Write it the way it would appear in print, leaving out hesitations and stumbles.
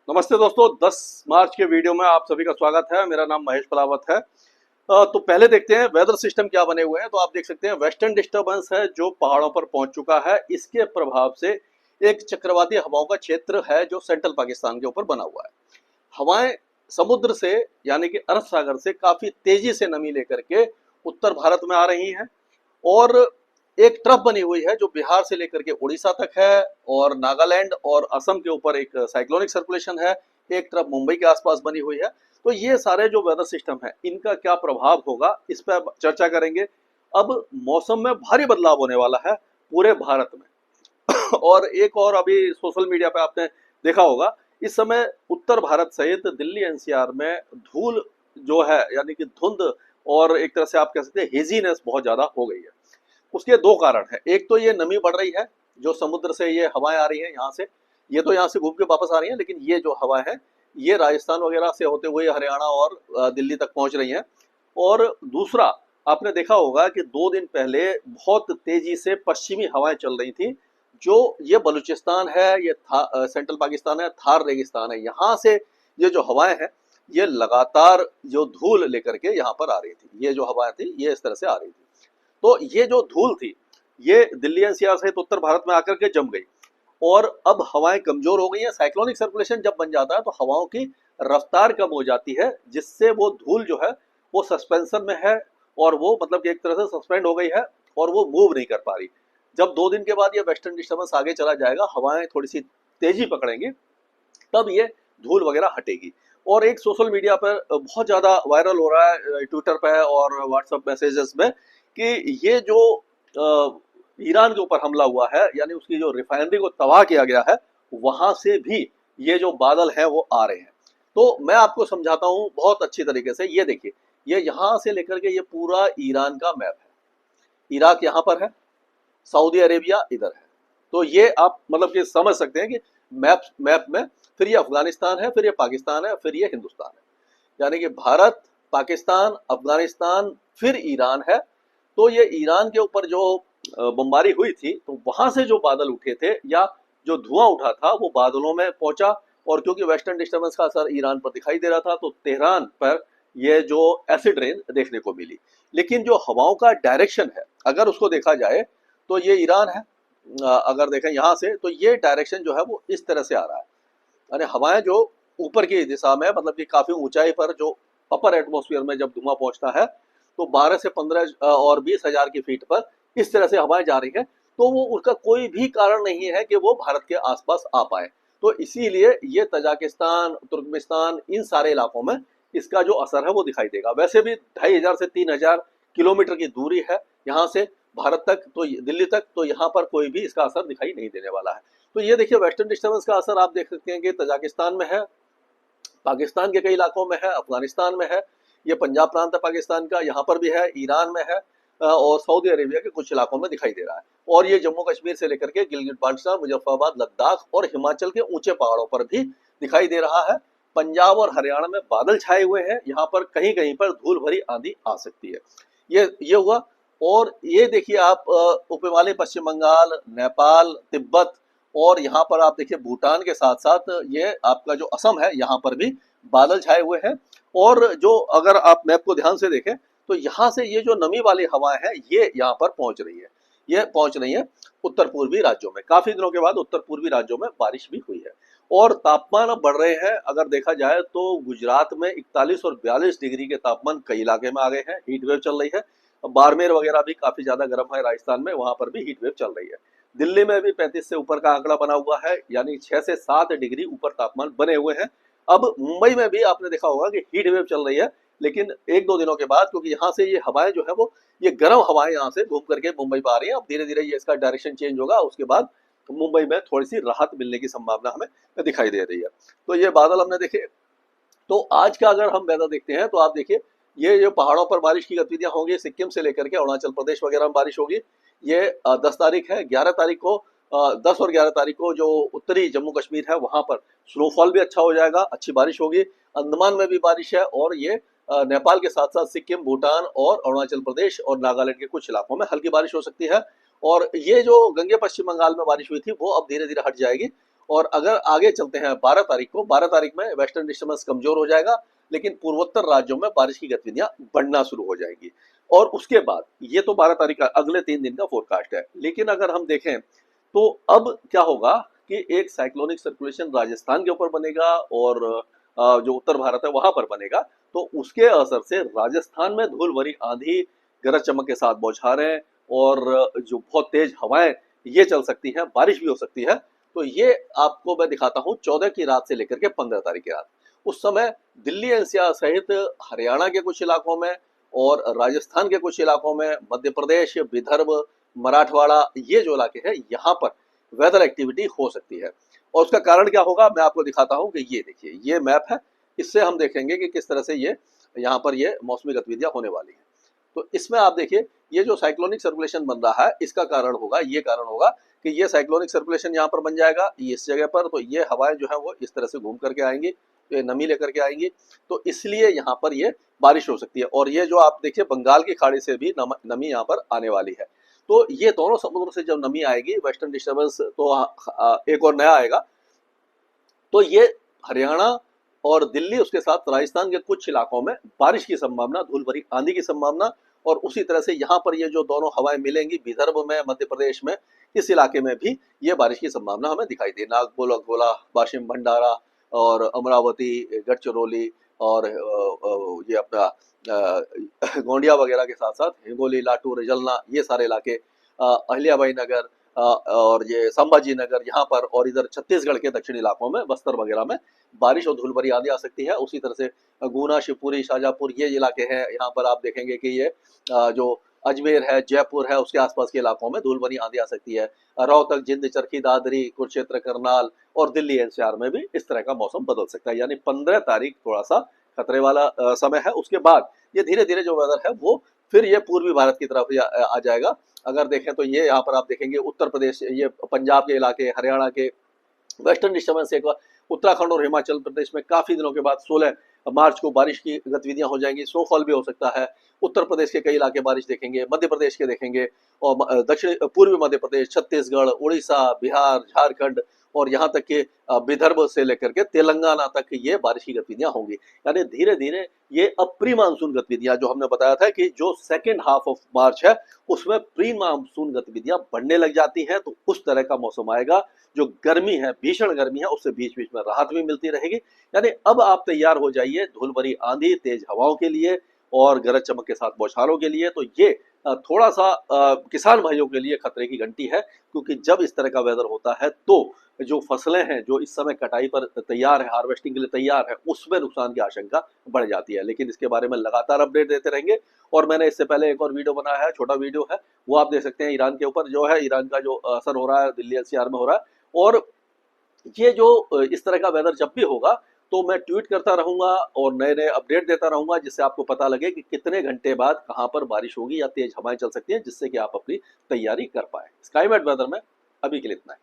नमस्ते दोस्तों, 10 मार्च के वीडियो में आप सभी का स्वागत है। मेरा नाम महेश पलावत है। तो पहले देखते हैं वेदर सिस्टम क्या बने हुए हैं। तो आप देख सकते हैं वेस्टर्न डिस्टर्बेंस है जो पहाड़ों पर पहुंच चुका है। इसके प्रभाव से एक चक्रवाती हवाओं का क्षेत्र है जो सेंट्रल पाकिस्तान के ऊपर बना हुआ है। हवाएं समुद्र से यानी कि अरब सागर से काफी तेजी से नमी लेकर के उत्तर भारत में आ रही हैं और एक ट्रफ बनी हुई है जो बिहार से लेकर के उड़ीसा तक है और नागालैंड और असम के ऊपर एक साइक्लोनिक सर्कुलेशन है। एक ट्रफ मुंबई के आसपास बनी हुई है। तो ये सारे जो वेदर सिस्टम है इनका क्या प्रभाव होगा इस पर चर्चा करेंगे। अब मौसम में भारी बदलाव होने वाला है पूरे भारत में। और एक और अभी सोशल मीडिया पे आपने देखा होगा, इस समय उत्तर भारत सहित दिल्ली एनसीआर में धूल जो है यानी कि धुंध और एक तरह से आप कह सकते हैं हेजीनेस बहुत ज्यादा हो गई है। उसके दो कारण है। एक तो ये नमी बढ़ रही है, जो समुद्र से ये हवाएं आ रही हैं यहाँ से, ये तो यहाँ से घूम के वापस आ रही हैं, लेकिन ये जो हवा है ये राजस्थान वगैरह से होते हुए हरियाणा और दिल्ली तक पहुंच रही हैं। और दूसरा, आपने देखा होगा कि 2 दिन पहले बहुत तेजी से पश्चिमी हवाएं चल रही थी। जो ये बलूचिस्तान है, ये सेंट्रल पाकिस्तान है, थार रेगिस्तान है, यहाँ से ये जो हवाएं हैं ये लगातार जो धूल लेकर के यहाँ पर आ रही थी। ये जो हवाएं थी ये इस तरह से आ रही थी। तो ये जो धूल थी ये दिल्ली एनसीआर सहित उत्तर भारत में आकर के जम गई और अब हवाएं कमजोर हो गई हैं। साइक्लोनिक सर्कुलेशन जब बन जाता है तो हवाओं की रफ्तार कम हो जाती है, जिससे वो धूल जो है वो सस्पेंशन में है और वो मतलब कि एक तरह से सस्पेंड हो गई है और वो मूव नहीं कर पा रही। जब 2 दिन के बाद ये वेस्टर्न डिस्टर्बेंस आगे चला जाएगा, हवाएं थोड़ी सी तेजी पकड़ेंगी, तब ये धूल वगैरह हटेगी। और एक सोशल मीडिया पर बहुत ज़्यादा वायरल हो रहा है, ट्विटर पे और व्हाट्सएप मैसेजेस में, कि ये जो ईरान के ऊपर हमला हुआ है यानी उसकी जो रिफाइनरी को तबाह किया गया है, वहां से भी ये जो बादल हैं वो आ रहे हैं। तो मैं आपको समझाता हूँ बहुत अच्छी तरीके से। ये देखिए, ये यहाँ से लेकर के ये पूरा ईरान का मैप है। इराक यहाँ पर है, सऊदी अरेबिया इधर है। तो ये आप मतलब कि समझ सकते हैं कि मैप मैप में फिर ये अफगानिस्तान है, फिर ये पाकिस्तान है, फिर ये हिंदुस्तान है। यानी कि भारत, पाकिस्तान, अफगानिस्तान, फिर ईरान है। तो ये ईरान के ऊपर जो बमबारी हुई थी तो वहां से जो बादल उठे थे या जो धुआं उठा था वो बादलों में पहुंचा। और क्योंकि वेस्टर्न डिस्टर्बेंस का असर ईरान पर दिखाई दे रहा था तो तेहरान पर ये जो एसिड रेन देखने को मिली। लेकिन जो हवाओं का डायरेक्शन है अगर उसको देखा जाए तो ये ईरान है। अगर देखें यहाँ से तो ये डायरेक्शन जो है वो इस तरह से आ रहा है, यानी हवाएं जो ऊपर की दिशा में मतलब कि काफी ऊंचाई पर जो अपर एटमॉस्फेयर में जब धुआं पहुंचता है तो 12 से 15 और 20 हजार की फीट पर इस तरह से हवाएं जा रही हैं। तो वो उसका कोई भी कारण नहीं है कि वो भारत के आसपास आ पाए। तो इसीलिए ये तजाकिस्तान, तुर्कमेनिस्तान, इन सारे इलाकों में इसका जो असर है वो दिखाई देगा। वैसे भी 2500 से 3000 किलोमीटर की दूरी है यहाँ से भारत तक, तो दिल्ली तक, तो यहाँ पर कोई भी इसका असर दिखाई नहीं देने वाला है। तो ये देखिए वेस्टर्न डिस्टर्बेंस का असर आप देख सकते हैं कि तजाकिस्तान में है, पाकिस्तान के कई इलाकों में है, अफगानिस्तान में है, ये पंजाब प्रांत है पाकिस्तान का, यहाँ पर भी है, ईरान में है और सऊदी अरेबिया के कुछ इलाकों में दिखाई दे रहा है। और ये जम्मू कश्मीर से लेकर के गिलगित बाल्टिस्तान, मुजफ्फराबाद, लद्दाख और हिमाचल के ऊंचे पहाड़ों पर भी दिखाई दे रहा है। पंजाब और हरियाणा में बादल छाए हुए हैं, यहाँ पर कहीं कहीं पर धूल भरी आंधी आ सकती है। ये हुआ। और ये देखिए आप उप हिमालय, पश्चिम बंगाल, नेपाल, तिब्बत और यहाँ पर आप देखिए भूटान के साथ साथ ये आपका जो असम है यहाँ पर भी बादल छाए हुए हैं। और जो अगर आप मैप को ध्यान से देखें तो यहाँ से ये जो नमी वाली हवाएं हैं ये यहाँ पर पहुंच रही है। ये पहुंच रही है उत्तर पूर्वी राज्यों में। काफी दिनों के बाद उत्तर पूर्वी राज्यों में बारिश भी हुई है और तापमान अब बढ़ रहे हैं। अगर देखा जाए तो गुजरात में 41 और 42 डिग्री के तापमान कई इलाके में आ गए हैं। हीट वेव चल रही है। बाड़मेर वगैरह भी काफी ज्यादा गर्म है, राजस्थान में, वहां पर भी हीट वेव चल रही है। दिल्ली में भी 35 से ऊपर का आंकड़ा बना हुआ है, यानी 6 से 7 डिग्री ऊपर तापमान बने हुए हैं। अब मुंबई में भी आपने देखा होगा कि हीट वेव चल रही है, लेकिन 1-2 दिनों के बाद, क्योंकि यहाँ से ये हवाएं जो है वो ये गर्म हवाएं यहाँ से घूम करके मुंबई पर आ रही है। अब धीरे धीरे ये इसका डायरेक्शन चेंज होगा, उसके बाद मुंबई में थोड़ी सी राहत मिलने की संभावना हमें दिखाई दे रही है। तो ये बादल हमने देखे। तो आज का अगर हम वेदर देखते हैं तो आप देखिए, ये जो पहाड़ों पर बारिश की गतिविधियां होंगी, सिक्किम से लेकर के अरुणाचल प्रदेश वगैरह में बारिश होगी। ये 10 तारीख है। 11 तारीख को 10 और 11 तारीख को जो उत्तरी जम्मू कश्मीर है वहां पर स्नोफॉल भी अच्छा हो जाएगा, अच्छी बारिश होगी। अंडमान में भी बारिश है और ये नेपाल के साथ साथ सिक्किम, भूटान और अरुणाचल प्रदेश और नागालैंड के कुछ इलाकों में हल्की बारिश हो सकती है। और ये जो गंगे पश्चिम बंगाल में बारिश हुई थी वो अब धीरे धीरे हट जाएगी और अगर आगे चलते हैं 12 तारीख को, 12 तारीख में वेस्टर्न डिस्टर्बेंस कमजोर हो जाएगा, लेकिन पूर्वोत्तर राज्यों में बारिश की गतिविधियां बढ़ना शुरू हो जाएंगी। और उसके बाद ये तो 12 तारीख का अगले 3 दिन का फोरकास्ट है, लेकिन अगर हम देखें तो अब क्या होगा कि एक साइक्लोनिक सर्कुलेशन राजस्थान के ऊपर बनेगा और जो उत्तर भारत है वहां पर बनेगा, तो उसके असर से राजस्थान में धूल भरी आंधी, गरज चमक के साथ बौछारें और जो बहुत तेज हवाएं ये चल सकती हैं, बारिश भी हो सकती है। तो ये आपको मैं दिखाता हूँ 14 की रात से लेकर के 15 तारीख की रात। उस समय दिल्ली एनसीआर सहित हरियाणा के कुछ इलाकों में और राजस्थान के कुछ इलाकों में, मध्य प्रदेश, विदर्भ, मराठवाड़ा, ये जो इलाके हैं यहाँ पर वेदर एक्टिविटी हो सकती है। और उसका कारण क्या होगा मैं आपको दिखाता हूँ कि ये देखिए, ये मैप है, इससे हम देखेंगे कि किस तरह से ये यहाँ पर ये मौसमी गतिविधियां होने वाली हैं। तो इसमें आप देखिए, ये जो साइक्लोनिक सर्कुलेशन बन रहा है इसका कारण होगा, ये कारण होगा कि ये साइक्लोनिक सर्कुलेशन यहाँ पर बन जाएगा इस जगह पर, तो ये हवाएं जो है वो इस तरह से घूम करके आएंगी, ये नमी लेकर के आएंगी, तो इसलिए यहाँ पर ये बारिश हो सकती है। और ये जो आप देखिए बंगाल की खाड़ी से भी नमी यहाँ पर आने वाली है। तो ये दोनों समुद्र से जब नमी आएगी, वेस्टर्न डिस्टर्बेंस तो एक और नया आएगा, तो ये हरियाणा और दिल्ली, उसके साथ राजस्थान के कुछ इलाकों में बारिश की संभावना, धूल भरी आंधी की संभावना, और उसी तरह से यहाँ पर ये जो दोनों हवाएं मिलेंगी विदर्भ में, मध्य प्रदेश में, इस इलाके में भी ये बारिश की संभावना हमें दिखाई दी। नागपुर, अकोला, वाशिम, भंडारा और अमरावती, गढ़चिरौली और ये अपना गोंडिया वगैरह के साथ साथ हिंगोली, लातूर, जलना, ये सारे इलाके, अहिल्याबाई नगर और ये संभाजी नगर यहाँ पर, और इधर छत्तीसगढ़ के दक्षिणी इलाकों में, बस्तर वगैरह में बारिश और धूल भरी आंधी आ सकती है। उसी तरह से गुना, शिवपुरी, शाजापुर, ये इलाके हैं, यहाँ पर आप देखेंगे कि ये जो अजमेर है, जयपुर है, उसके आसपास के इलाकों में धूल भरी आंधी आ सकती है। रोहतक, जिंद, चरखी दादरी, कुरुक्षेत्र, करनाल और दिल्ली एनसीआर में भी इस तरह का मौसम बदल सकता है। यानी 15 तारीख थोड़ा सा खतरे वाला समय है। उसके बाद ये धीरे धीरे जो वेदर है वो फिर ये पूर्वी भारत की तरफ आ जाएगा। अगर देखें तो ये यहाँ पर आप देखेंगे उत्तर प्रदेश, ये पंजाब के इलाके, हरियाणा के, वेस्टर्न डिस्टर्बेंस एक बार उत्तराखंड और हिमाचल प्रदेश में काफी दिनों के बाद 16 मार्च को बारिश की गतिविधियां हो जाएंगी, स्नोफॉल भी हो सकता है। उत्तर प्रदेश के कई इलाके बारिश देखेंगे, मध्य प्रदेश के देखेंगे, और दक्षिण पूर्वी मध्य प्रदेश, छत्तीसगढ़, उड़ीसा, बिहार, झारखंड और यहाँ तक कि विदर्भ से लेकर के तेलंगाना तक ये बारिश की गतिविधियां होंगी। यानी धीरे धीरे ये अब प्री मानसून गतिविधियां, जो हमने बताया था कि जो सेकेंड हाफ ऑफ मार्च है उसमें प्री मानसून गतिविधियां बढ़ने लग जाती हैं, तो उस तरह का मौसम आएगा। जो गर्मी है, भीषण गर्मी है, उससे बीच बीच में राहत भी मिलती रहेगी। यानी अब आप तैयार हो जाइए धूल भरी आंधी, तेज हवाओं के लिए और गरज चमक के साथ बौछारों के लिए। तो ये थोड़ा सा किसान भाइयों के लिए खतरे की घंटी है, क्योंकि जब इस तरह का वेदर होता है तो जो फसलें हैं जो इस समय कटाई पर तैयार है, हार्वेस्टिंग के लिए तैयार है, उसमें नुकसान की आशंका बढ़ जाती है। लेकिन इसके बारे में लगातार अपडेट देते रहेंगे। और मैंने इससे पहले एक और वीडियो बनाया है, छोटा वीडियो है, वो आप देख सकते हैं। ईरान के ऊपर जो है, ईरान का जो असर हो रहा है दिल्ली एनसीआर में हो रहा है। और ये जो इस तरह का वेदर जब भी होगा तो मैं ट्वीट करता रहूंगा और नए नए अपडेट देता रहूंगा, जिससे आपको पता लगे कि कितने घंटे बाद कहां पर बारिश होगी या तेज हवाएं चल सकती हैं, जिससे कि आप अपनी तैयारी कर पाए। स्काईमेट वेदर में अभी के लिए इतना है।